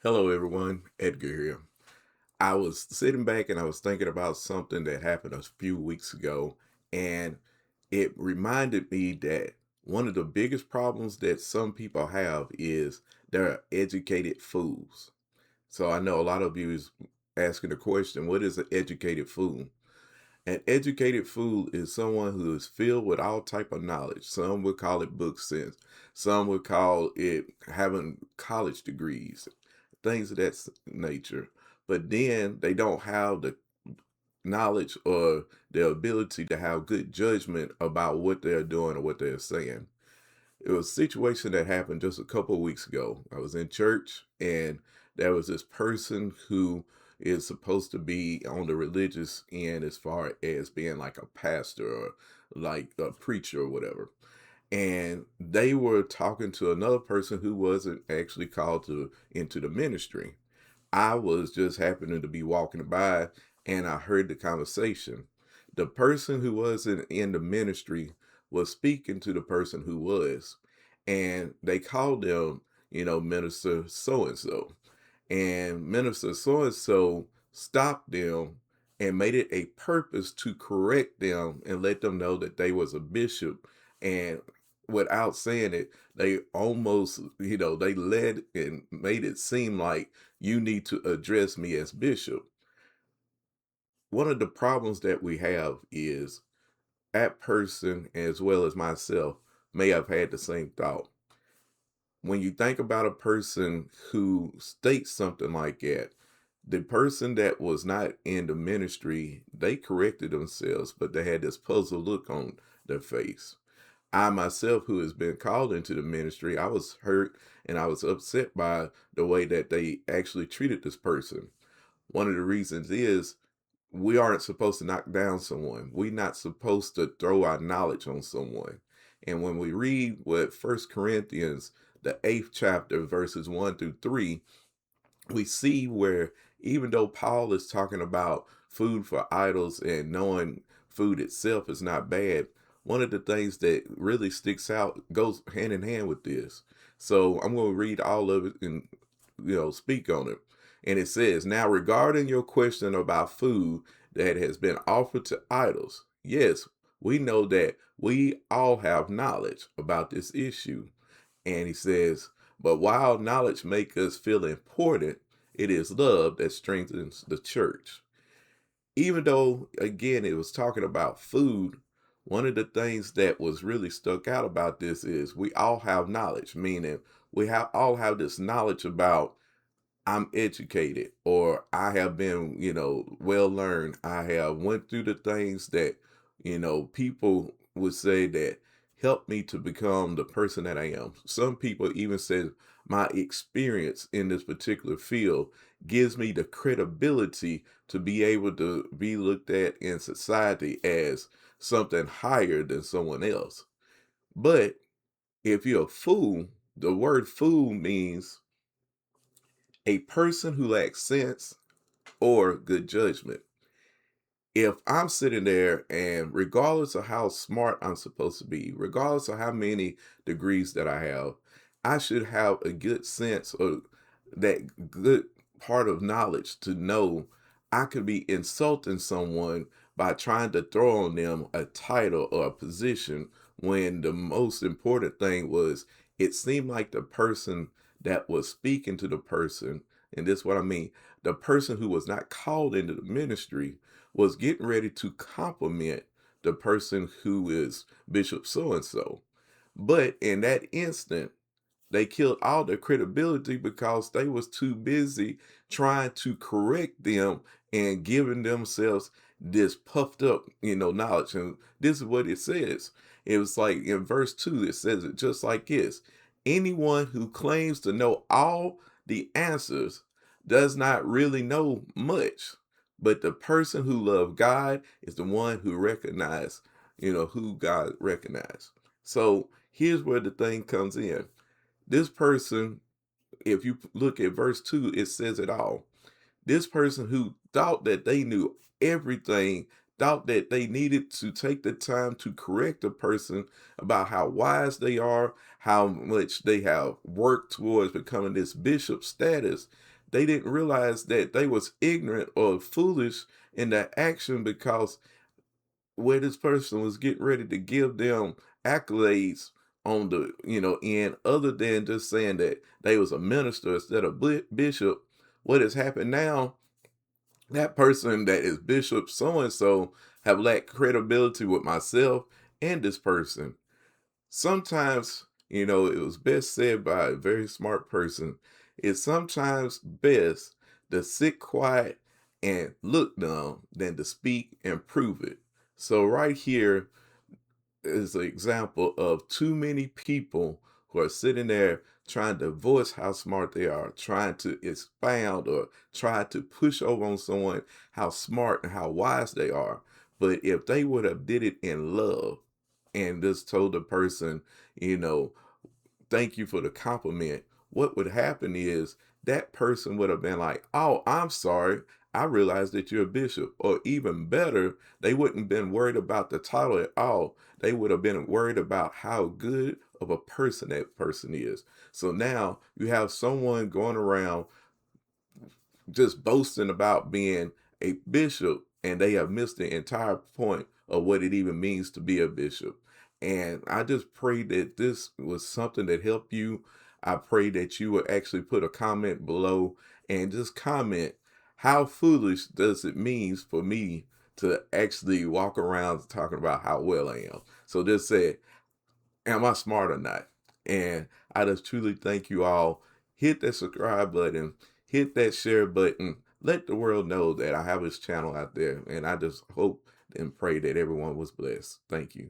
Hello, everyone. Edgar here. I was sitting back and I was thinking about something that happened a few weeks ago, and it reminded me that one of the biggest problems that some people have is they're educated fools. So I know a lot of you is asking the question, what is an educated fool? An educated fool is someone who is filled with all type of knowledge. Some would call it book sense. Some would call it having college degrees, things of that nature. But then they don't have the knowledge or the ability to have good judgment about what they're doing or what they're saying. It was a situation that happened just a couple of weeks ago. I was in church and there was this person who is supposed to be on the religious end as far as being like a pastor or like a preacher or whatever. And they were talking to another person who wasn't actually called to into the ministry. I was just happening to be walking by and I heard the conversation. The person who wasn't in the ministry was speaking to the person who was, and they called them, Minister so and so. And Minister so and so stopped them and made it a purpose to correct them and let them know that they was a bishop. And without saying it, they almost, they led and made it seem like you need to address me as bishop. One of the problems that we have is that person, as well as myself, may have had the same thought. When you think about a person who states something like that, the person that was not in the ministry, they corrected themselves, but they had this puzzled look on their face. I myself, who has been called into the ministry, I was hurt and I was upset by the way that they actually treated this person. One of the reasons is we aren't supposed to knock down someone. We're not supposed to throw our knowledge on someone. And when we read what First Corinthians, the 8th chapter, verses 1 through 3, we see where even though Paul is talking about food for idols and knowing food itself is not bad, one of the things that really sticks out goes hand in hand with this. So I'm going to read all of it and speak on it. And it says, "Now regarding your question about food that has been offered to idols, yes, we know that we all have knowledge about this issue." And he says, "But while knowledge makes us feel important, it is love that strengthens the church." Even though, again, it was talking about food, one of the things that was really stuck out about this is we all have knowledge, meaning all have this knowledge about I'm educated or I have been, well learned. I have went through the things that, people would say that helped me to become the person that I am. Some people even say my experience in this particular field gives me the credibility to be able to be looked at in society as something higher than someone else. But if you're a fool, the word fool means a person who lacks sense or good judgment. If I'm sitting there and regardless of how smart I'm supposed to be, regardless of how many degrees that I have, I should have a good sense of that good part of knowledge to know I could be insulting someone by trying to throw on them a title or a position when the most important thing was it seemed like the person that was speaking to the person, and this is what I mean, the person who was not called into the ministry was getting ready to compliment the person who is Bishop so and so. But in that instant, they killed all their credibility because they was too busy trying to correct them and giving themselves this puffed up, knowledge. And this is what it says. It was like in verse 2, it says it just like this. Anyone who claims to know all the answers does not really know much. But the person who loves God is the one who recognize, who God recognizes. So here's where the thing comes in. This person, if you look at verse 2, it says it all. This person who thought that they knew everything thought that they needed to take the time to correct a person about how wise they are, how much they have worked towards becoming this bishop status. They didn't realize that they was ignorant or foolish in their action, because where this person was getting ready to give them accolades on the end, other than just saying that they was a minister instead of bishop. What has happened now, that person that is bishop so and so have lacked credibility with myself and this person. Sometimes, it was best said by a very smart person. It's sometimes best to sit quiet and look dumb than to speak and prove it. So right here is an example of too many people who are sitting there trying to voice how smart they are, trying to expound or try to push over on someone how smart and how wise they are. But if they would have did it in love and just told the person, you know, thank you for the compliment, what would happen is that person would have been like, oh, I'm sorry. I realized that you're a bishop. Or even better, they wouldn't have been worried about the title at all. They would have been worried about how good of a person that person is. So now you have someone going around just boasting about being a bishop, and they have missed the entire point of what it even means to be a bishop. And I just pray that this was something that helped you. I pray that you will actually put a comment below and just comment, how foolish does it mean for me to actually walk around talking about how well I am? So just say, am I smart or not? And I just truly thank you all. Hit that subscribe button, hit that share button. Let the world know that I have this channel out there. And I just hope and pray that everyone was blessed. Thank you.